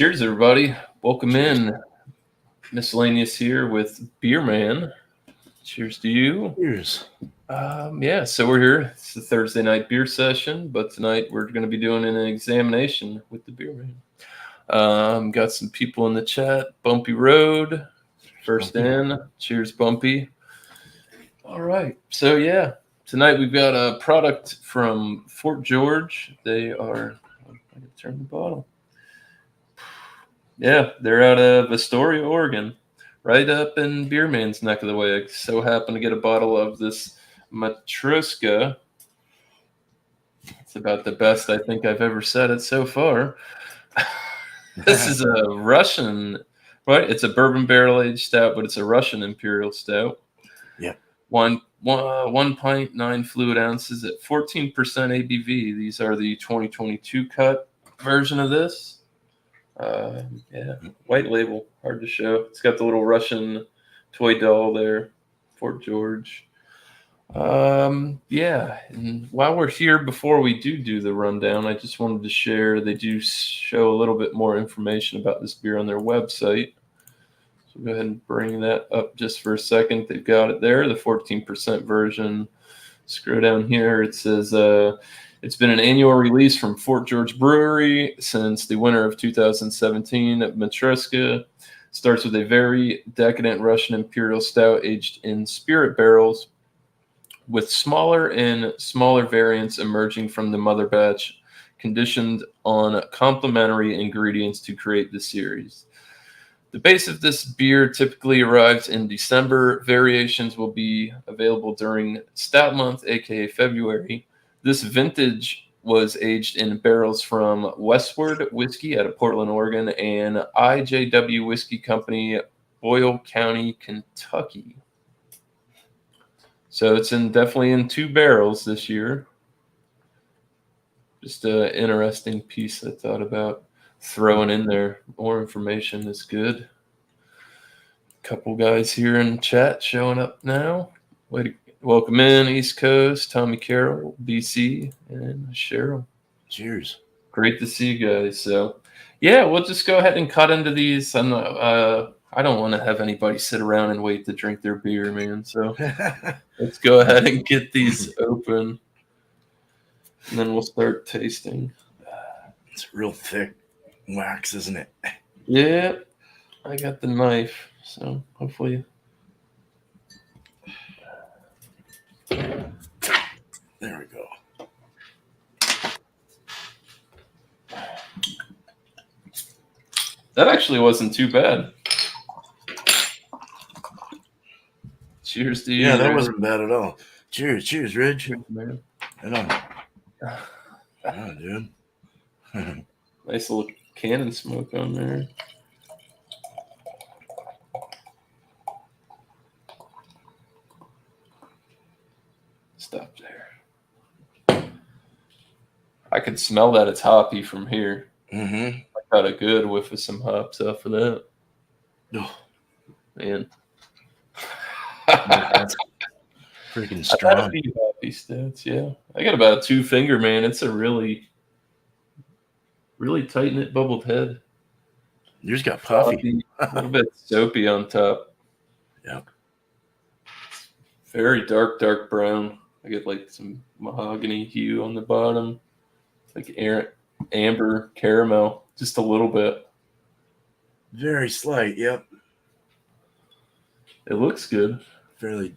Cheers, everybody. Welcome in. Miscellaneous here with Beer Man. Cheers to you. Cheers. So we're here. It's the Thursday night beer session, but tonight we're going to be doing an examination with the Beer Man. Got some people in the chat. Bumpy Road, first in. Cheers, Bumpy. All right. So, tonight we've got a product from Fort George. They are, I can turn the bottle. Yeah, they're out of Astoria, Oregon, right up in Beer Man's neck of the woods. So happened to get a bottle of this Matryoshka. It's about the best I think I've ever said it so far. This is a Russian, right? It's a bourbon barrel aged stout, but it's a Russian imperial stout. Yeah. 1.9 fluid ounces at 14% ABV. These are the 2022 cut version of this. White label, hard to show. It's got the little Russian toy doll there, Fort George. And while we're here, before we do the rundown, I just wanted to share, they do show a little bit more information about this beer on their website. So go ahead and bring that up just for a second. They've got it there, the 14% version. Scroll down here, it says, it's been an annual release from Fort George Brewery since the winter of 2017. Matryoshka starts with a very decadent Russian imperial stout aged in spirit barrels, with smaller and smaller variants emerging from the mother batch, conditioned on complementary ingredients to create the series. The base of this beer typically arrives in December. Variations will be available during Stout Month, aka February. This vintage was aged in barrels from Westward Whiskey out of Portland, Oregon, and IJW Whiskey Company, Boyle County, Kentucky. So it's definitely in 2 barrels this year. Just an interesting piece I thought about throwing in there. More information is good. A couple guys here in chat showing up now. Welcome in, East Coast, Tommy Carroll, BC, and Cheryl. Cheers. Great to see you guys. So, we'll just go ahead and cut into these. I don't want to have anybody sit around and wait to drink their beer, man. So let's go ahead and get these open, and then we'll start tasting. It's real thick wax, isn't it? Yeah, I got the knife, so hopefully. There we go. That actually wasn't too bad. Cheers to you. Yeah, that wasn't bad at all. Cheers, Ridge. Cheers, man. Yeah, dude. Nice little cannon smoke on there. Stop there. I could smell that it's hoppy from here. Mm-hmm. I got a good whiff of some hops off of that. Oh, man. That's freaking strong. I got a few hoppy stats, yeah. I got about a 2-finger, man. It's a really, really tight-knit bubbled head. Yours got puffy. A little bit soapy on top. Yeah. Very dark brown. I get like some mahogany hue on the bottom. Like amber caramel, just a little bit. Very slight, yep. It looks good. Fairly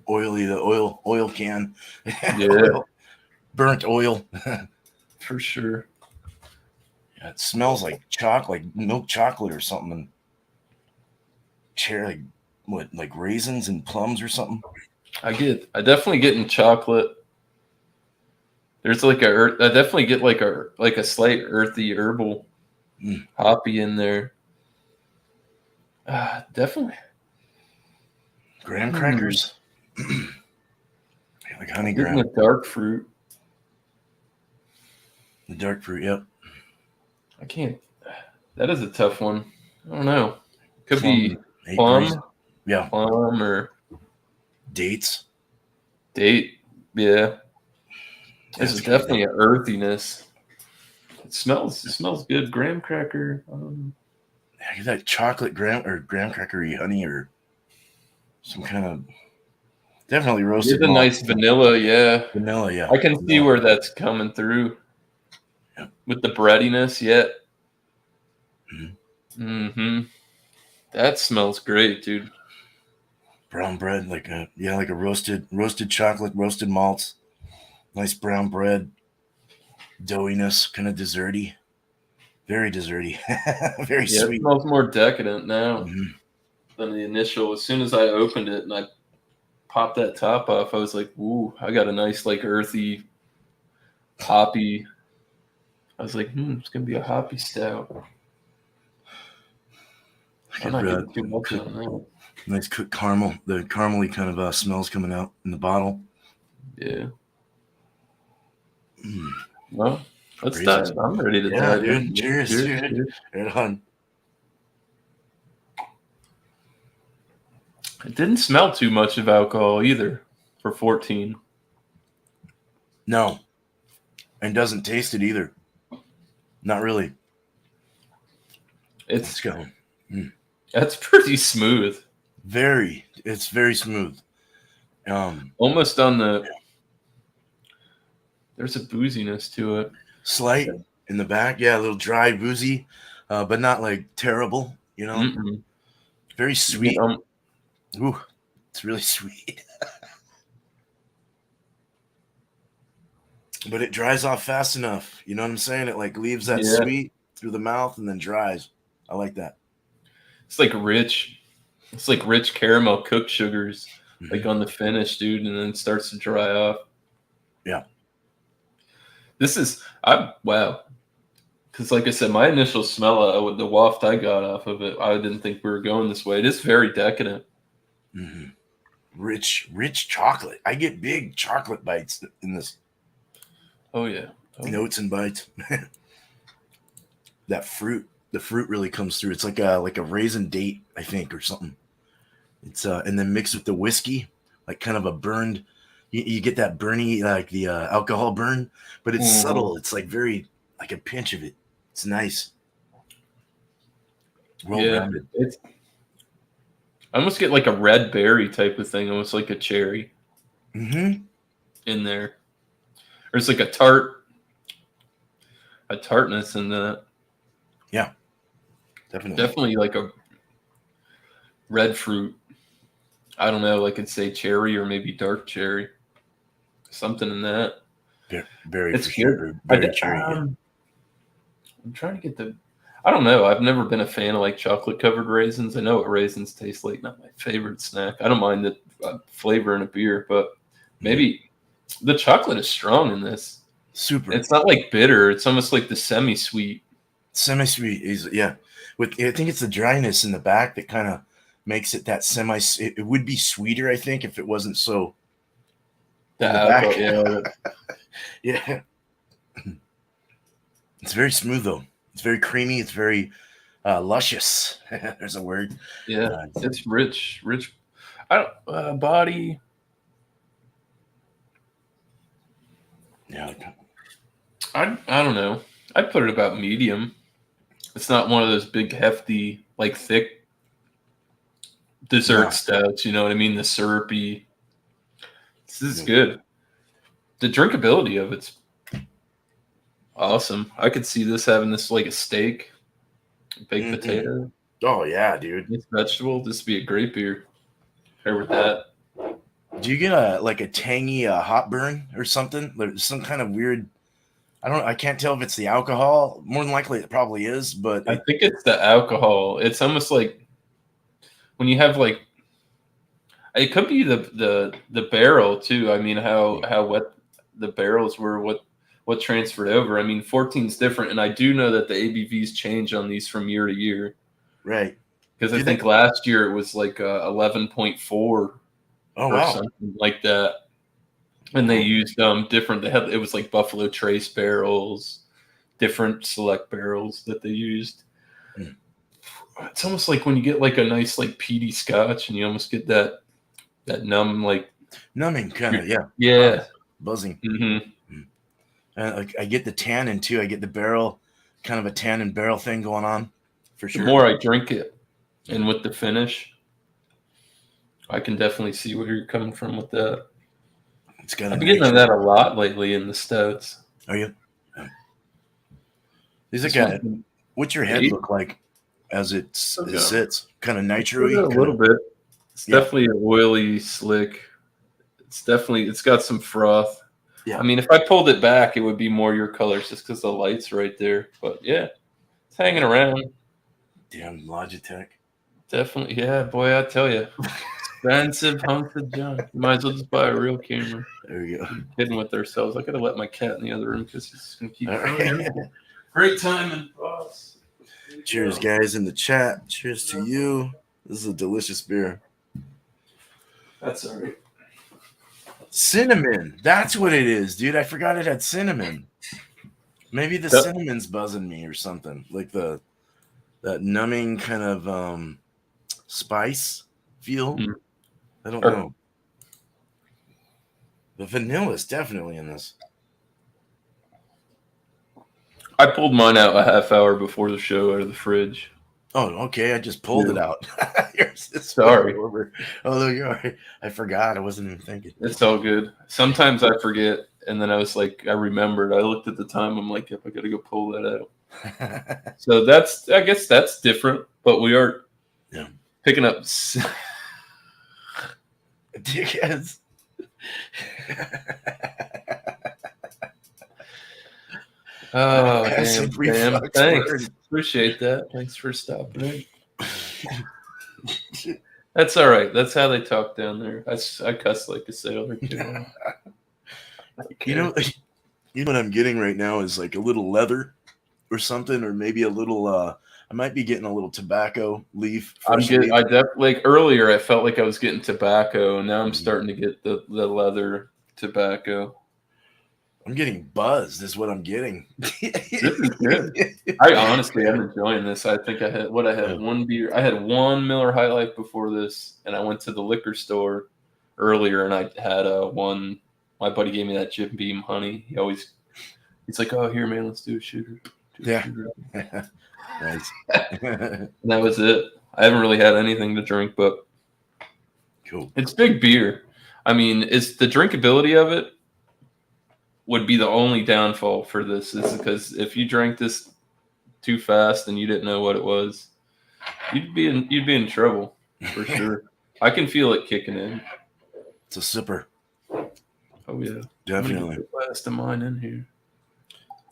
oily, the oil can. Yeah. Burnt oil. For sure. Yeah, it smells like chocolate, like milk chocolate or something. Cherry, like raisins and plums or something? I definitely getting chocolate. There's like I definitely get like a slight earthy herbal hoppy in there. Definitely. Graham crackers. Like honey graham. The dark fruit. The dark fruit, yep. I can't. That is a tough one. I don't know. Could be plum. Yeah. Plum or dates. Date. Yeah. This is definitely an earthiness. It smells good. Graham cracker. Yeah, that chocolate graham crackery honey or some kind of definitely Get roasted the malt. nice vanilla, yeah. Vanilla, yeah. I can see Vanilla. where that's coming through Yeah. with the breadiness. Yet, Mm-hmm. that smells great, dude. Brown bread, like a roasted chocolate, roasted malts, nice brown bread, doughiness, kind of desserty, very desserty, very Yeah, it sweet. smells more decadent now Mm-hmm. than the initial. As soon as I opened it and I popped that top off, I was like, "Ooh, I got a nice like earthy, hoppy." I was like, it's gonna be a hoppy stout. Like I'm not a getting too much cooked, on that. nice cooked caramel. The caramely kind of smells coming out in the bottle. Yeah. Mm, Well, let's dive. raisins. I'm ready to Yeah, dive dude. in. Cheers, Cheers, dude. cheers. Right on. It didn't smell too much of alcohol either for 14. No, and doesn't taste it either. Not really. Let's It's go. That's pretty smooth. It's very smooth. Almost on the. There's a booziness to it. Slight in the back, yeah, a little dry, boozy, but not like terrible. Mm-mm. Very sweet. Yeah, Ooh, it's really sweet. But it dries off fast enough. You know what I'm saying? It like leaves that yeah, sweet through the mouth and then dries. I like that. it's like rich. It's like rich caramel cooked sugars, like Mm-hmm. on the finish, dude, and then it starts to dry off. Yeah. Wow. Because, like I said, my initial smell, with the waft I got off of it, I didn't think we were going this way. It is very decadent. Mm-hmm. Rich chocolate. I get big chocolate bites in this. Oh yeah, Notes and bites. That fruit, the fruit really comes through. It's like a raisin date, I think, or something. It's and then mixed with the whiskey, like kind of a burned. You get that burny, like the alcohol burn, but it's subtle. It's like very like a pinch of it. It's nice, well yeah. rounded. I almost get like a red berry type of thing, almost like a cherry Mm-hmm. in there. Or it's like a tartness in that. Yeah, definitely. Definitely like a red fruit. I don't know, like I'd say cherry or maybe dark cherry. Something in that. Very It's for good. sure. Very cherry. Yeah. I'm trying to get I don't know. I've never been a fan of like chocolate covered raisins. I know what raisins taste like. Not my favorite snack. I don't mind the flavor in a beer, but maybe the chocolate is strong in this. Super. It's not like bitter. It's almost like the semi-sweet. Semi-sweet is, yeah. I think it's the dryness in the back that kind of makes it that semi. It would be sweeter, I think, if it wasn't so The in the alcohol, back. Yeah. It's very smooth though. It's very creamy. It's very luscious. There's a word. yeah. It's rich. I don't body. Yeah. I don't know. I'd put it about medium. It's not one of those big, hefty, like thick dessert No. stouts. You know what I mean? The syrupy. This is Yeah. good. The drinkability of it's awesome. I could see this having this like a steak, baked Mm-mm. potato, Oh yeah, dude. mixed vegetable. This would be a great beer. Pair with that. Do you get a tangy hot burn or something? There's some kind of weird. I can't tell if it's the alcohol. More than likely, it probably is. But I think it's the alcohol. It's almost like when you have like it could be the barrel too. I mean how wet the barrels were, what transferred over. I mean 14 is different, and I do know that the ABVs change on these from year to year. right. Because I Do they? think last year it was like 11.4 Oh or wow. something like that. And they used different. It was like Buffalo Trace barrels, different select barrels that they used. Hmm. It's almost like when you get like a nice like peaty Scotch, and you almost get that numb like Numbing kind of, yeah. yeah. Buzzing. hmm Like I get the tannin too. I get the barrel, kind of a tannin barrel thing going on, for The sure. more I drink it, Yeah. and with the finish, I can definitely see where you're coming from with that. It's got a I've been getting into nitro. that a lot lately in the stouts. Are you? Yeah. He's a This guy. one's What's your head eight. look like as it Okay. sits? Kind of Let's give it nitro-y? a Kind little of. bit. It's Yeah. definitely oily, slick. It's got some froth. Yeah. I mean, if I pulled it back, it would be more your colors just because the light's right there. But yeah, it's hanging around. Damn Logitech. Definitely. Yeah, boy, I tell you. Expensive hunks of junk. You might as well just buy a real camera. There we go. We're kidding with ourselves. I gotta let my cat in the other room because he's gonna keep All crying. right. Great timing, boss. Cheers, guys, in the chat. Cheers to you. This is a delicious beer. That's all right. Cinnamon. That's what it is, dude. I forgot it had cinnamon. Maybe the Yep. cinnamon's buzzing me or something. Like that numbing kind of spice feel. Mm. I don't know. The vanilla's definitely in this. I pulled mine out a half hour before the show out of the fridge. Oh, okay. I just pulled it out. Sorry. Oh, no, you're all right. I forgot. I wasn't even thinking. It's all good. Sometimes I forget, and then I was like, I remembered. I looked at the time. I'm like, yep, I got to go pull that out. So I guess that's different, but we are picking up. Dickheads. Oh, damn, Sam. Thanks. Word. Appreciate that. Thanks for stopping in. That's all right. That's how they talk down there. I cuss like a sailor too. You know what I'm getting right now is like a little leather or something, or maybe a little. I might be getting a little tobacco leaf. I definitely like earlier. I felt like I was getting tobacco, and now I'm starting to get the leather tobacco. I'm getting buzzed. Is what I'm getting. This is good. I honestly am enjoying this. I think I had one beer. I had one Miller High Life before this, and I went to the liquor store earlier, and I had one. My buddy gave me that Jim Beam honey. He's like, "Oh, here, man, let's do a shooter." Nice. And that was it. I haven't really had anything to drink, but cool. It's big beer. I mean, it's the drinkability of it would be the only downfall for this, is because if you drank this too fast and you didn't know what it was, you'd be in trouble for sure. I can feel it kicking in. It's a sipper. Oh yeah, definitely. The last of mine in here.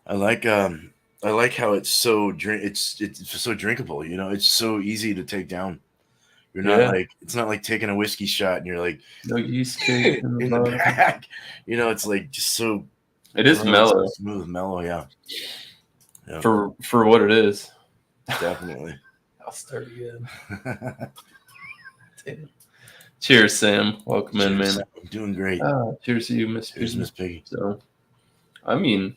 I like how it's so so drinkable. You know, it's so easy to take down. You're not it's not like taking a whiskey shot and you're like no yeast cake in the back. You know, it's like just so. It is mellow, smooth, mellow, yeah. For what it is. Definitely. I'll start again. Cheers, Sam. Welcome in, man. Sam. I'm doing great. Cheers to you, Miss Piggy. Cheers, Miss Piggy. So, I mean,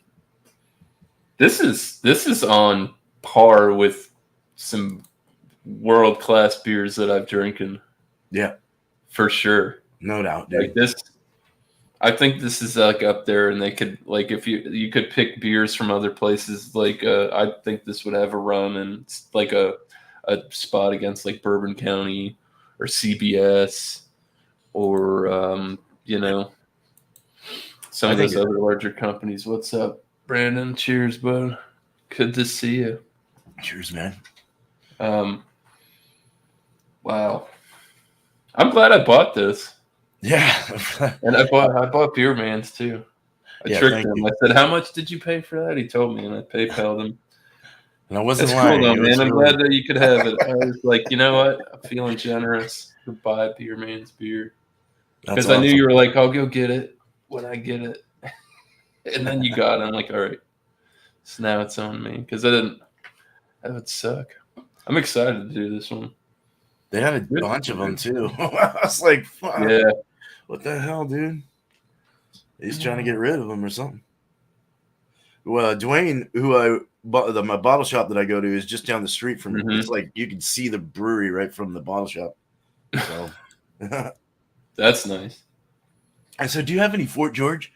this is on par with some world-class beers that I've drinking. Yeah, for sure, no doubt, dude. Like this, I think this is like up there, and they could like if you could pick beers from other places. Like I think this would have a run, and like a spot against like Bourbon County or CBS or some of those other larger companies. What's up, Brandon? Cheers, bud. Good to see you. Cheers, man. Wow. I'm glad I bought this. Yeah. And I bought Beer Man's too. I tricked him. I said, "How much did you pay for that?" He told me, and I PayPal'd him. And I wasn't That's lying. Cool though, man. I'm glad that you could have it. I was like, you know what? I'm feeling generous to buy Beer Man's beer. Because I knew you were like, I'll go get it when I get it. And then you got it. I'm like, all right. So now it's on me. Because that would suck. I'm excited to do this one. They had a bunch of them too. I was like, fuck. Yeah. What the hell, dude? He's trying to get rid of them or something. Well, Dwayne, who my bottle shop that I go to is just down the street from me. It's like you can see the brewery right from the bottle shop. So that's nice. I said, "Do you have any Fort George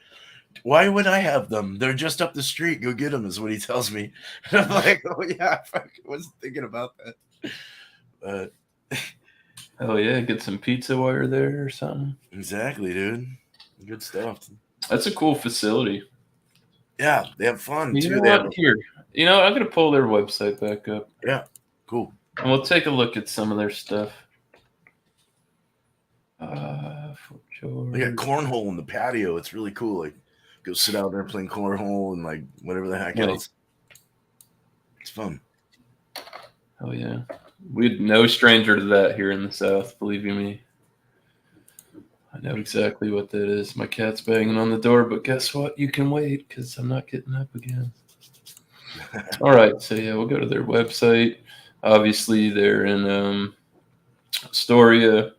why would I have them? They're just up the street. Go get them, is what he tells me. And I'm like, oh yeah, I fucking wasn't thinking about that. Oh yeah, get some pizza while you're there or something. Exactly, dude. Good stuff. That's a cool facility. Yeah, they have fun You too. know They have what? Here, I'm gonna pull their website back up, yeah, cool. and we'll take a look at some of their stuff. For They got George. cornhole in the patio. It's really cool. Like, go sit out there playing cornhole and like whatever the heck Wait. else. It's fun. Oh yeah, we're no stranger to that here in the South. Believe you me, I know exactly what that is. My cat's banging on the door, but guess what? You can wait because I'm not getting up again. All right, so yeah, we'll go to their website. Obviously, they're in Astoria.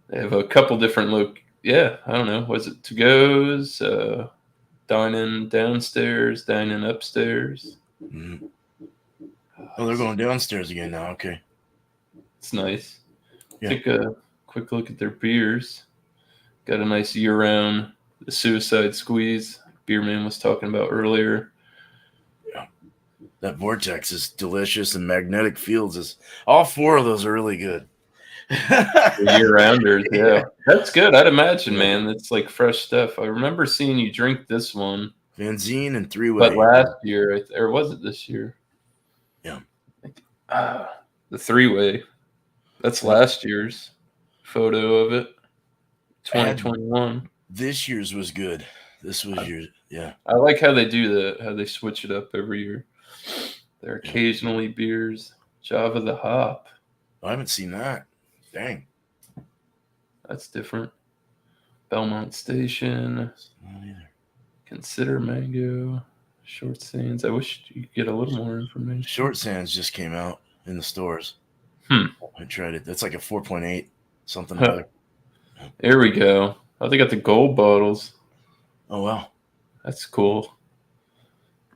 They have a couple different Yeah, I don't know. Was it to goes? Dining downstairs, dining upstairs. Mm-hmm. Oh, they're going downstairs again now. Okay. It's nice. Yeah. Take a quick look at their beers. Got a nice year-round the Suicide Squeeze beer man was talking about earlier. Yeah. That Vortex is delicious, and Magnetic Fields is all four of those are really good. Year-rounders, yeah. That's good. I'd imagine, man. It's like fresh stuff. I remember seeing you drink this one. Vanzine and Three-Way. But last year, or was it this year? Yeah. The Three-Way. That's last year's photo of it. 2021. This year's was good. This was yours. Yeah. I like how they do that, how they switch it up every year. There are occasionally beers. Java the Hop. I haven't seen that. Dang. That's different. Belmont Station. Not either. Consider Mango. Short Sands. I wish you could get a little more information. Short Sands just came out in the stores. I tried it. That's like a 4.8 something. There we go. Oh, they got the gold bottles. Oh, wow. That's cool.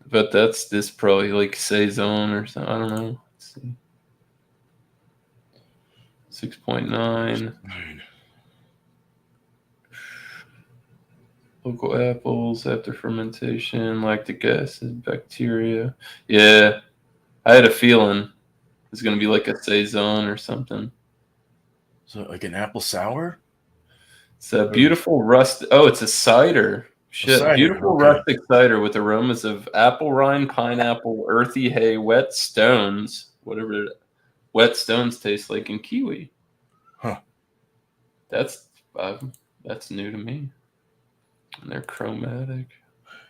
But that's this probably like Saison or something. I don't know. Let's see. 6.9. Local apples after fermentation, lactic acid, bacteria. Yeah, I had a feeling it's going to be like a Saison or something. So like an apple sour? It's a beautiful rust. Oh, it's a cider. Shit, cider, beautiful rustic cider with aromas of apple rind, pineapple, earthy hay, wet stones, whatever wet stones taste like, and kiwi. Huh. That's new to me. And they're chromatic.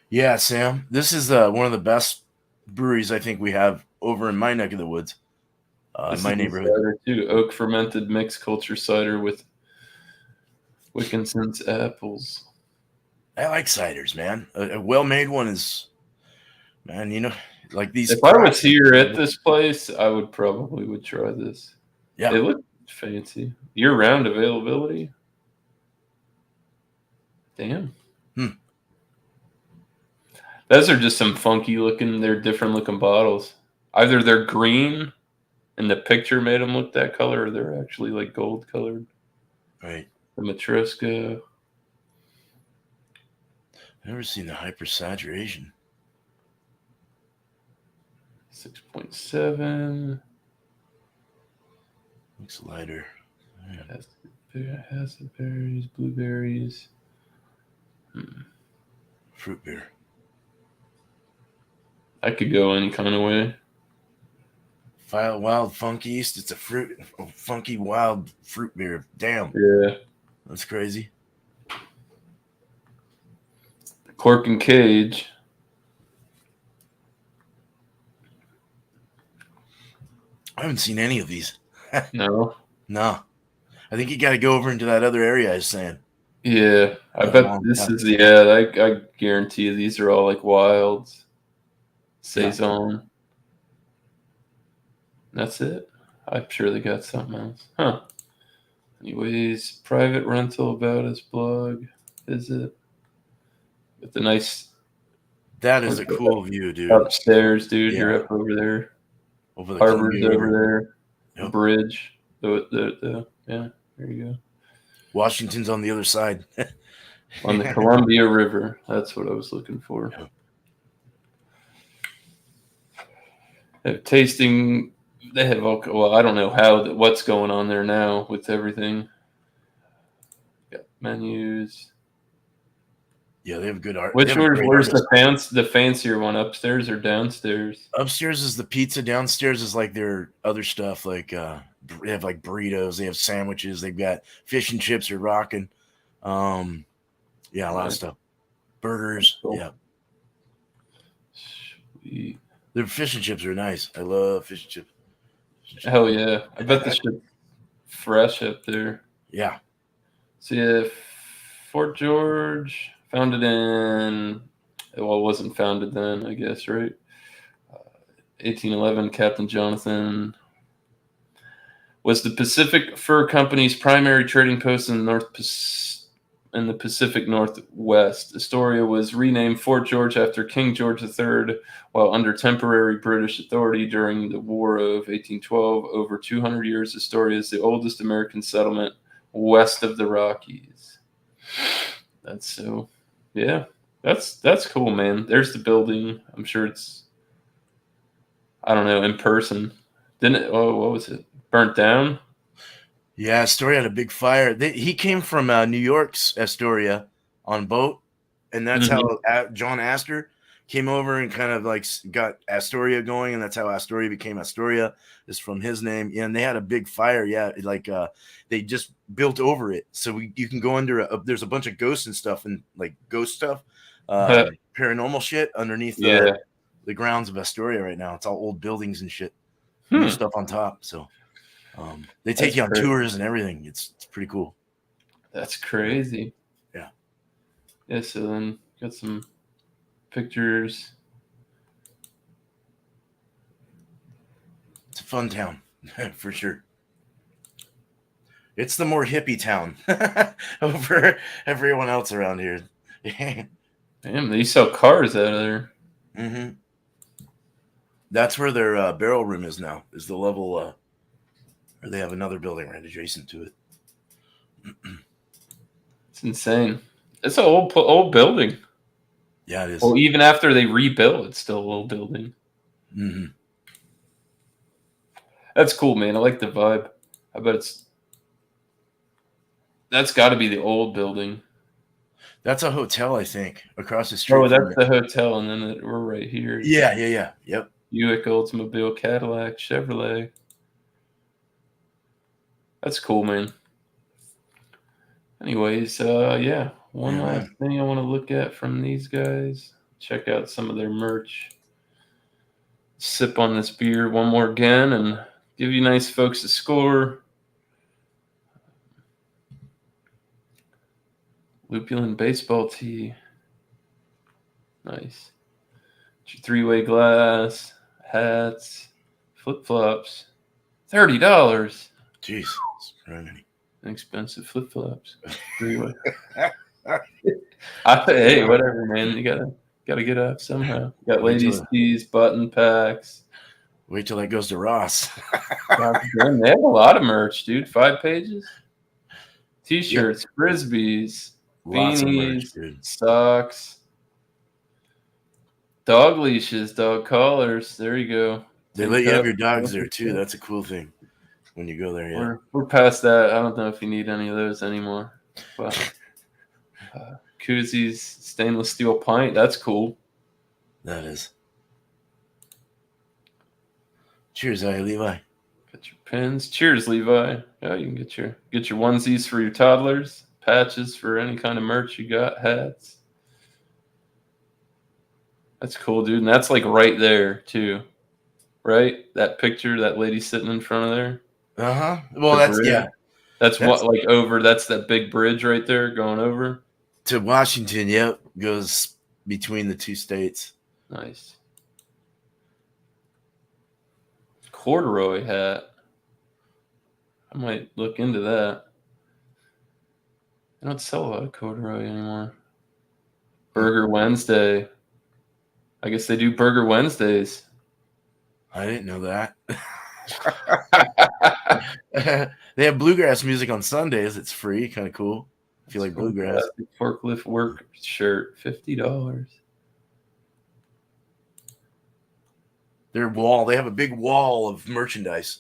Yeah, Sam. This is one of the best breweries I think we have over in my neck of the woods. In my neighborhood. Cider too. Oak fermented mixed culture cider with Wickinson's apples. I like ciders, man. A well-made one is, man, like these. If I was here at this place, I would try this. Yeah. They look fancy. Year-round availability. Damn. Those are just some funky looking, they're different looking bottles. Either they're green and the picture made them look that color, or they're actually like gold colored. Right. The Matryoshka. Never seen the hypersaturation. 6.7. Looks lighter. Acid berries, blueberries. Fruit beer. I could go any kind of way. Wild Funk East. It's a funky wild fruit beer. Damn. Yeah. That's crazy. Cork and Cage. I haven't seen any of these. No. No. I think you got to go over into that other area I was saying. Yeah. I bet this is, I guarantee you these are all like wilds. Saison. Yeah. That's it. I'm sure they got something else. Huh. Anyways, private rental about his blog. Visit. With the nice. That is a cool view, dude. Upstairs, dude. Yeah. You're up over there. Over the Harbor's over there. Yep. The bridge. Yeah, there you go. Washington's on the other side. on the Columbia River. That's what I was looking for. Yeah. They have tasting. They have well, I don't know what's going on there now with everything. Got menus. Yeah, they have good art. They Which have a great where's artist. the fancier one, upstairs or downstairs? Upstairs is the pizza. Downstairs is like their other stuff. Like they have like burritos. They have sandwiches. They've got fish and chips are rocking. Yeah, a lot of Right. stuff. Burgers. Cool. Yeah, Sweet. their fish and chips are nice. I love fish and chips. Hell yeah! I bet the shit's fresh up there. Yeah. So yeah, Fort George, founded in, well, it wasn't founded then, I guess, right? 1811, Captain Jonathan was the Pacific Fur Company's primary trading post in the Pacific Northwest. Astoria was renamed Fort George after King George III while under temporary British authority during the War of 1812. Over 200 years, Astoria is the oldest American settlement west of the Rockies. That's so, yeah, that's cool, man. There's the building. I'm sure it's, I don't know, in person. Didn't it? Oh, what was it? Burnt down? Yeah, Astoria had a big fire. He came from New York's Astoria on boat, and that's how John Astor came over and kind of like got Astoria going, and that's how Astoria became Astoria. Is from his name. Yeah, and they had a big fire. Yeah, like they just built over it, so you can go under. There's a bunch of ghosts and stuff, and like ghost stuff, paranormal shit underneath Yeah. the grounds of Astoria right now. It's all old buildings and shit. And there's stuff on top, so. They take That's you on crazy. tours and everything. It's pretty cool. That's crazy. Yeah. Yeah, so then got some pictures. It's a fun town, for sure. It's the more hippie town over everyone else around here. Damn, they sell cars out of there. Mm-hmm. That's where their barrel room is now, is the level, or they have another building right adjacent to it. It's insane. It's an old building. Yeah, it is. Well, even after they rebuilt, it's still an old building. Mm-hmm. That's cool, man. I like the vibe. I bet that's got to be the old building. That's a hotel, I think, across the street. Oh, that's the hotel, and then we're right here. Yeah. Yep. Buick, Oldsmobile, Cadillac, Chevrolet. That's cool, man. Anyways, yeah. One last thing I want to look at from these guys. Check out some of their merch. Sip on this beer one more again and give you nice folks a score. Lupulin baseball tee. Nice. Three-way glass, hats, flip-flops. $30. Jeez. That's very many. Inexpensive flip-flops. Three-way. Hey, whatever, man. You gotta get up somehow. You got ladies' tees, button packs. Wait till that goes to Ross. God, damn, they have a lot of merch, dude. 5 pages. T-shirts, frisbees, Lots beanies, of merch, dude. socks, dog leashes, dog collars. There you go. They let you have your dogs there too. That's a cool thing when you go there. Yeah, we're past that. I don't know if you need any of those anymore. But koozies, stainless steel pint. That's cool. that is. Cheers, Levi. Got your pins. Cheers, Levi. Yeah, you can get your onesies for your toddlers, patches for any kind of merch you got, hats. That's cool, dude. And that's like right there too, right? That picture, that lady sitting in front of there. Uh-huh. Well, that's bridge. yeah. That's what like over. That's that big bridge right there going over to Washington. Yep, goes between the two states. Nice. Corduroy hat. I might look into that. They don't sell a lot of corduroy anymore. Burger Wednesday. I guess they do Burger Wednesdays. I didn't know that. They have bluegrass music on Sundays. It's free. Kind of cool. I feel like bluegrass. Classic forklift work shirt, $50. Their wall, they have a big wall of merchandise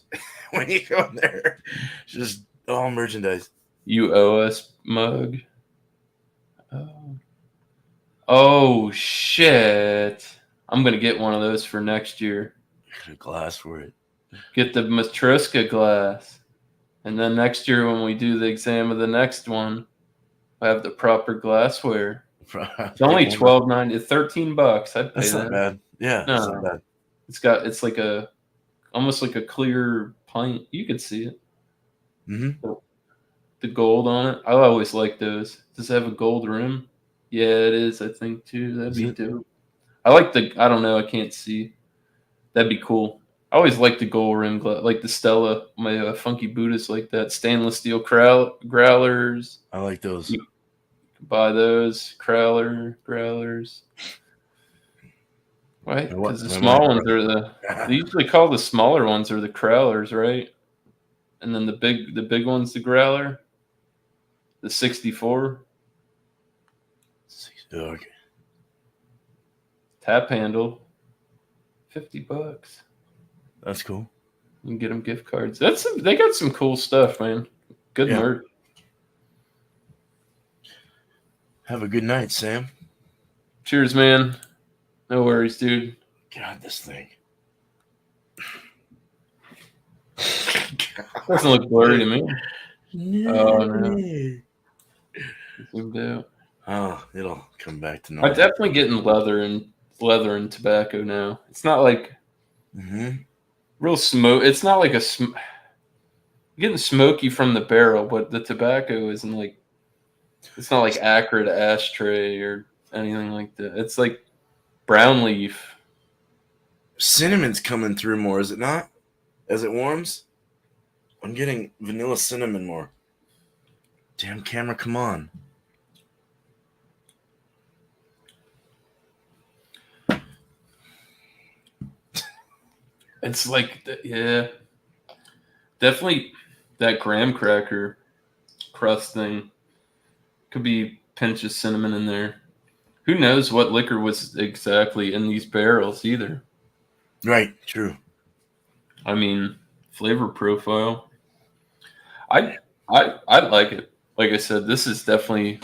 when you go in there. Just all merchandise. You owe us mug. Oh shit! I'm gonna get one of those for next year. Get a glass for it. Get the Matryoshka glass, and then next year when we do the exam of the next one, I have the proper glassware. It's only $12.90, $13. I'd pay That's not that. bad. Yeah, that's not No, bad. it's like a almost like a clear pint. You could see it. Mm-hmm. The gold on it. I always like those. Does it have a gold rim? Yeah, it is. I think too. That'd be dope. I like the. I don't know. I can't see. That'd be cool. I always like the gold rim, like the Stella. My funky Buddhists like that. Stainless steel growlers. I like those. You can buy those growlers. Right? Because the small ones are they usually call the smaller ones are the crowlers, right? And then the big one's the growler. The 64. Okay. Tap handle. $50. That's cool. You can get them gift cards. They got some cool stuff, man. Good merch. Have a good night, Sam. Cheers, man. No worries, dude. God, this thing. Doesn't look blurry to me. Oh no. Zoomed out. Oh, it'll come back to I'm normal. definitely getting leather and tobacco now. It's not like real smoke. It's not like getting smoky from the barrel, but the tobacco isn't like. It's not like acrid ashtray or anything like that. It's like brown leaf. Cinnamon's coming through more, is it not? As it warms? I'm getting vanilla cinnamon more. Damn camera, come on. It's like, yeah, definitely that graham cracker crust thing. Could be pinch of cinnamon in there. Who knows what liquor was exactly in these barrels either. Right, true. I mean, flavor profile. I like it. Like I said, this is definitely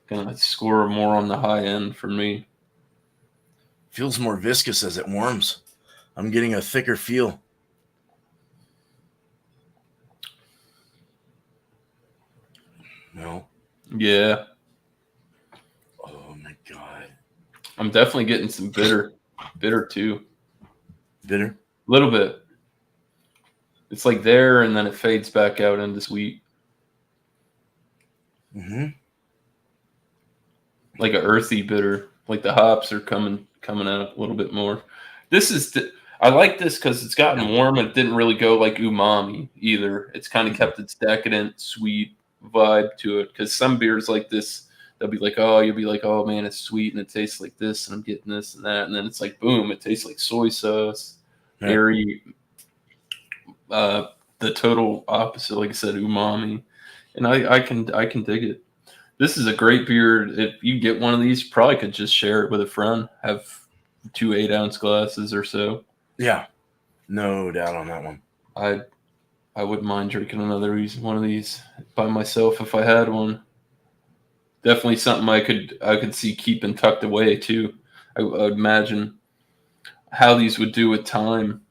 gonna score more on the high end for me. Feels more viscous as it warms. I'm getting a thicker feel. No. Yeah. Oh my god. I'm definitely getting some bitter too. Bitter? A little bit. It's like there, and then it fades back out into sweet. Like a earthy bitter. Like the hops are coming out a little bit more. I like this because it's gotten warm and it didn't really go like umami either. It's kind of kept its decadent, sweet vibe to it. Because some beers like this, you'll be like, oh man, it's sweet and it tastes like this, and I'm getting this and that, and then it's like, boom, it tastes like soy sauce, airy. The total opposite, like I said, umami, and I can dig it. This is a great beer. If you get one of these, probably could just share it with a friend. Have 2 8-ounce glasses or so. Yeah, no doubt on that one. I wouldn't mind drinking one of these by myself if I had one. Definitely something I could see keeping tucked away too. I would imagine how these would do with time.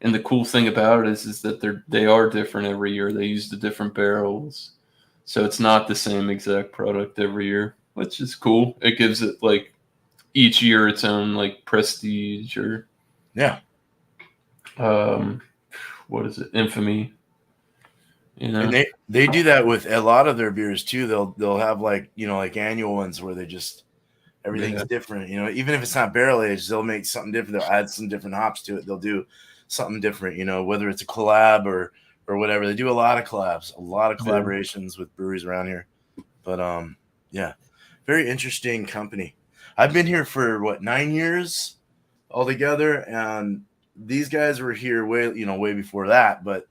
And the cool thing about it is that they are different every year. They use the different barrels, so it's not the same exact product every year, which is cool. It gives it like each year its own like prestige or what is it, infamy. You know, and they do that with a lot of their beers too. They'll have like like annual ones where they just everything's different. Even if it's not barrel aged, they'll make something different. They'll add some different hops to it. They'll do something different. Whether it's a collab or whatever. They do a lot of collabs, a lot of collaborations with breweries around here. But very interesting company. I've been here for 9 years altogether, and these guys were here way before that. But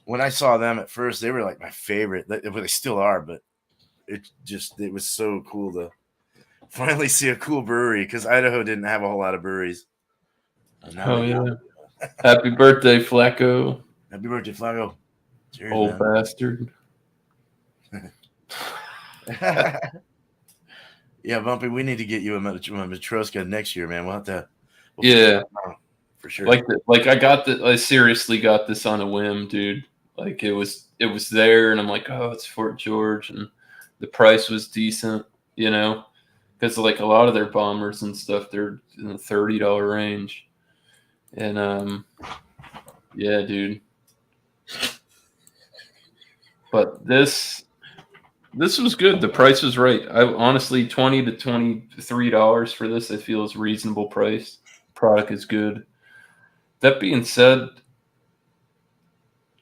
when I saw them at first, they were like my favorite. They still are, but it was so cool to finally see a cool brewery because Idaho didn't have a whole lot of breweries. And now Oh we do. yeah. Happy birthday, Flacco. Happy birthday, Flago. Cheers, Old bastard. man. Yeah, Bumpy, we need to get you a Matryoshka next year, man. We'll have to. Yeah. For sure. Like I seriously got this on a whim, dude. Like it was there, and I'm like, oh, it's Fort George, and the price was decent, because like a lot of their bombers and stuff, they're in the $30 range, and yeah, dude. But this was good. The price was right. I honestly $20 to $23 for this, I feel, is a reasonable price. Product is good. That being said,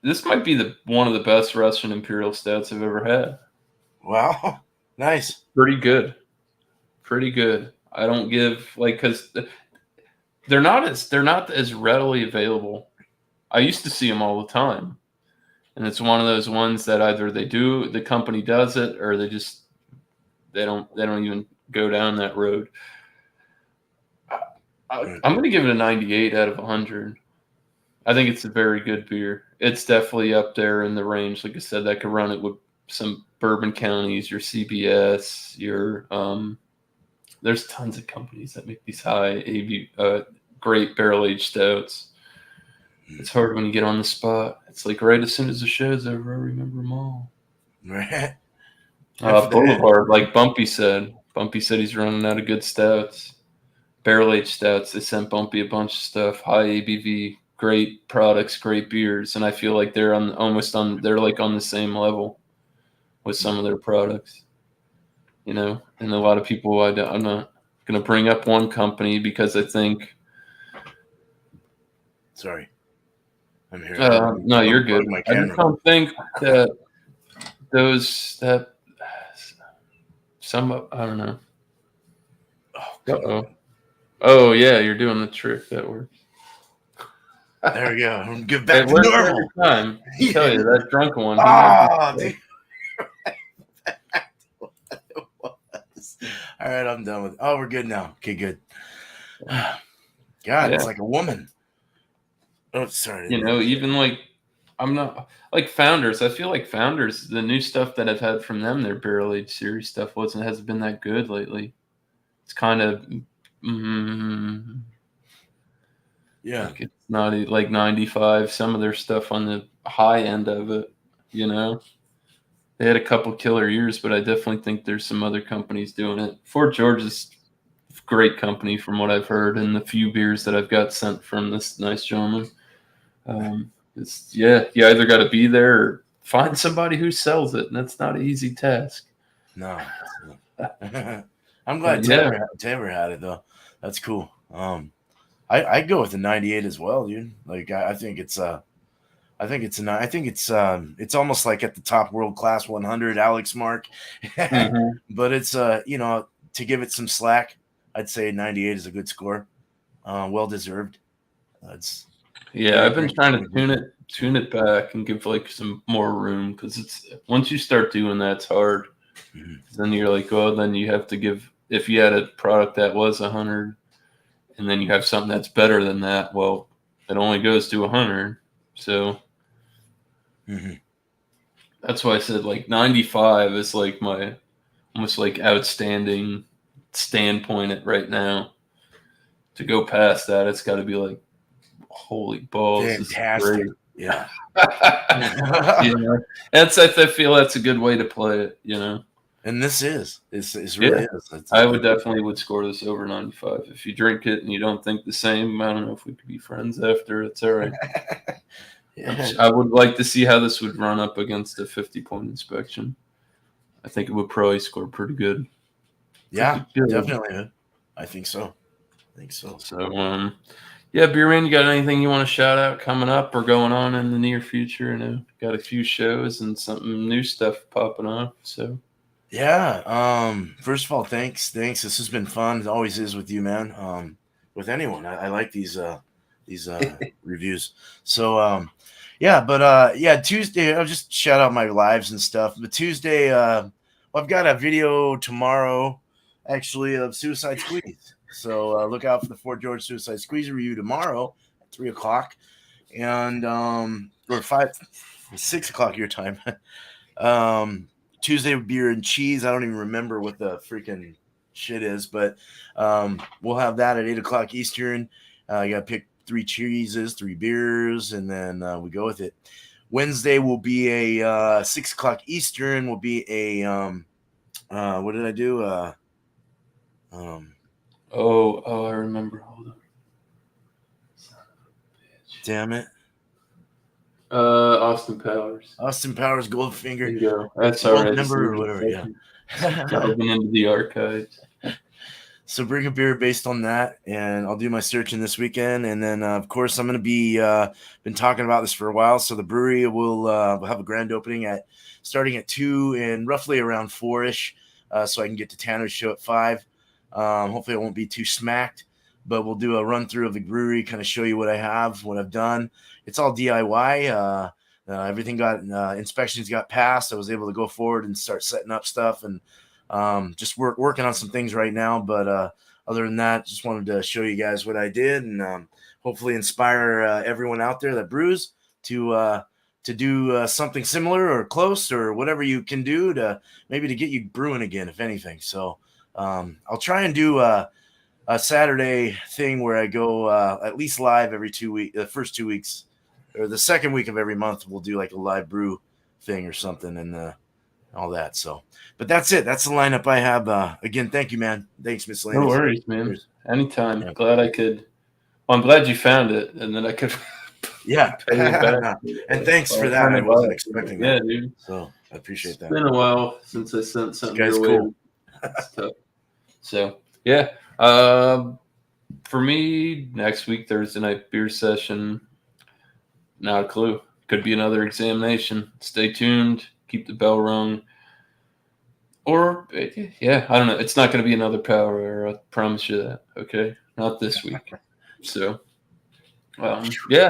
this might be one of the best Russian Imperial Stouts I've ever had. Wow, nice. Pretty good. I don't give because they're not as readily available. I used to see them all the time, and it's one of those ones that either the company does it, or they don't even go down that road. I'm going to give it a 98 out of 100. I think it's a very good beer. It's definitely up there in the range. Like I said, that could run it with some bourbon counties, your CBS, your there's tons of companies that make these high great barrel aged stouts. It's hard when you get on the spot. It's like right as soon as the show's over, I remember them all. Right. Boulevard, like Bumpy said he's running out of good stouts, barrel aged stouts. They sent Bumpy a bunch of stuff, high ABV. Great products, great beers, and I feel like they're on the same level with some of their products, and a lot of people. I'm not going to bring up one company because I think. Sorry, I'm here. No, you're good. I just don't think that I don't know. Oh yeah, you're doing the trick. That works. There we go. Get back to normal. Time. I tell you, that drunken one. Dude. All right, I'm done with it. Oh, we're good now. Okay, good. God, it's like a woman. Oh, sorry. Even like I'm not like Founders. I feel like Founders, the new stuff that I've had from them, their barrel aged series stuff hasn't been that good lately. It's kind of yeah. Like it's not like 95. Some of their stuff on the high end of it, They had a couple killer years, but I definitely think there's some other companies doing it. Fort George is a great company from what I've heard, and the few beers that I've got sent from this nice gentleman. You either got to be there or find somebody who sells it, and that's not an easy task. No. I'm glad Taylor had it though. That's cool. I'd go with the 98 as well, dude. Like I think it's it's almost like at the top world class 100 Alex mark. But it's to give it some slack, I'd say 98 is a good score. Well deserved. I've been trying to tune it back and give like some more room, because it's once you start doing that, it's hard. Then you're like, oh, then you have to give, if you had a product that was 100 and then you have something that's better than that, well, it only goes to 100. So that's why I said like 95 is like my almost like outstanding standpoint at right now. To go past that, it's got to be like, holy balls, fantastic. Yeah. I feel that's a good way to play it, And this is. It's really is. I would score this over 95. If you drink it and you don't think the same, I don't know if we could be friends after. It's all right. I would like to see how this would run up against a 50-point inspection. I think it would probably score pretty good. Yeah, definitely. I think so. So, Beerman, you got anything you want to shout out coming up or going on in the near future? Got a few shows and some new stuff popping up. So, yeah. First of all, thanks. This has been fun. It always is with you, man. With anyone, I like these reviews. So, Tuesday. I'll just shout out my lives and stuff. But Tuesday, I've got a video tomorrow, actually, of Suicide Squeeze. So look out for the Fort George Suicide Squeeze review tomorrow at 3:00, and or 6:00 your time. Tuesday beer and cheese. I don't even remember what the freaking shit is, but we'll have that at 8:00 Eastern. You got to pick 3 cheeses, 3 beers, and then we go with it. Wednesday will be a 6:00 Eastern. Will be a what did I do? Oh, I remember. Hold on. Damn it, Austin Powers. Austin Powers Goldfinger. Bingo. That's all Gold right. member or whatever. Yeah. Delving into the archives. So bring a beer based on that, and I'll do my searching this weekend. And then, of course, I'm going to be been talking about this for a while. So the brewery will have a grand opening starting at 2 and roughly around 4ish, so I can get to Tanner's show at 5. Hopefully, it won't be too smacked, but we'll do a run through of the brewery, kind of show you what I have, what I've done. It's all DIY. Everything got inspections got passed. I was able to go forward and start setting up stuff and. Just working on some things right now, but other than that, just wanted to show you guys what I did and hopefully inspire everyone out there that brews to do something similar or close or whatever you can do to maybe to get you brewing again, if anything. So I'll try and do a Saturday thing where I go at least live every 2 weeks, the first 2 weeks or the second week of every month. We'll do like a live brew thing or something and all that. So, but that's it. That's the lineup I have. Again, thank you, man. Thanks, Miscellaneous. No worries, man. Cheers. Anytime. Yeah. Glad I could. Well, I'm glad you found it, and then I could. Yeah. pay it back. And thanks for that. I wasn't expecting that. Yeah, dude. So I appreciate that. It's been a while since I sent something This guy's your way. cool. It's tough. So yeah. For me, next week Thursday night beer session. Not a clue. Could be another examination. Stay tuned. Keep the bell rung. Or, yeah, I don't know. It's not going to be another power hour. I promise you that. Okay? Not this week. So, yeah,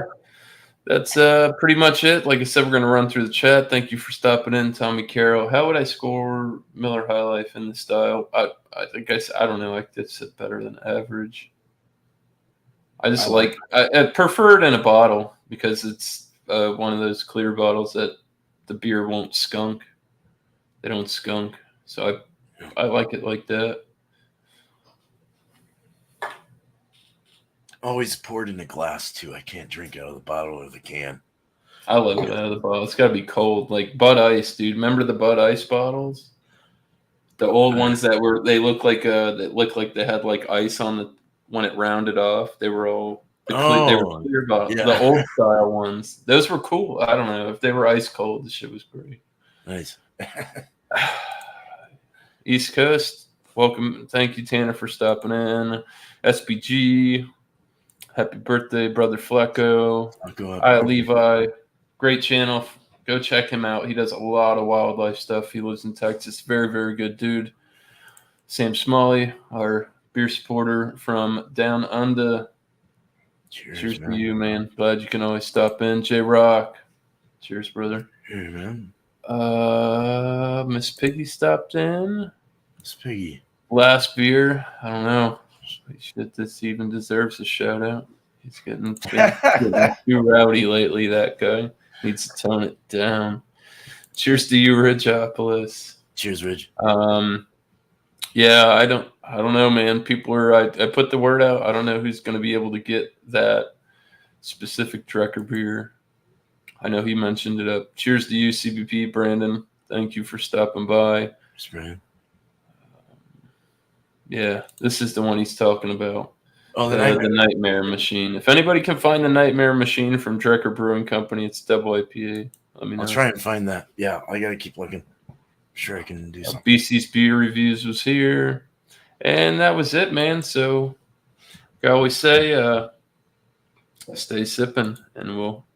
that's pretty much it. Like I said, we're going to run through the chat. Thank you for stopping in, Tommy Carroll. How would I score Miller High Life in the style? I think I don't know. I could say better than average. I just I prefer it in a bottle because it's one of those clear bottles that the beer won't skunk. They don't skunk. So I like it like that. Always poured in a glass too. I can't drink out of the bottle or the can. I love it out of the bottle. It's got to be cold, like Bud Ice, dude. Remember the Bud Ice bottles? The old ones that look like they had like ice on the when it rounded off. They were all they were clear bottles. Yeah. The old style ones. Those were cool. I don't know if they were ice cold. The shit was great. Nice. East Coast, welcome. Thank you, Tanner, for stopping in. SBG, happy birthday, brother Flecko. Hi, Levi. Great channel. Go check him out. He does a lot of wildlife stuff. He lives in Texas. Very, very good dude. Sam Smalley, our beer supporter from down under. Cheers to you, man. Glad you can always stop in. J Rock. Cheers, brother. Hey, man. Miss Piggy stopped in. Miss Piggy. Last beer. I don't know. Shit, this even deserves a shout out. He's getting too rowdy lately, that guy. Needs to tone it down. Cheers to you, Ridgeopolis. Cheers, Ridge. Yeah, I don't know, man. People are I put the word out. I don't know who's gonna be able to get that specific Drecker beer. I know he mentioned it up. Cheers to you, CBP, Brandon. Thank you for stopping by. Cheers, Brandon. Yeah, this is the one he's talking about. Oh, the Nightmare Machine. If anybody can find the Nightmare Machine from Drecker Brewing Company, it's double IPA. Let me know. I'll try and find that. Yeah, I got to keep looking. I'm sure I can do something. BC's Beer Reviews was here. And that was it, man. So, like I always say, stay sipping, and we'll catch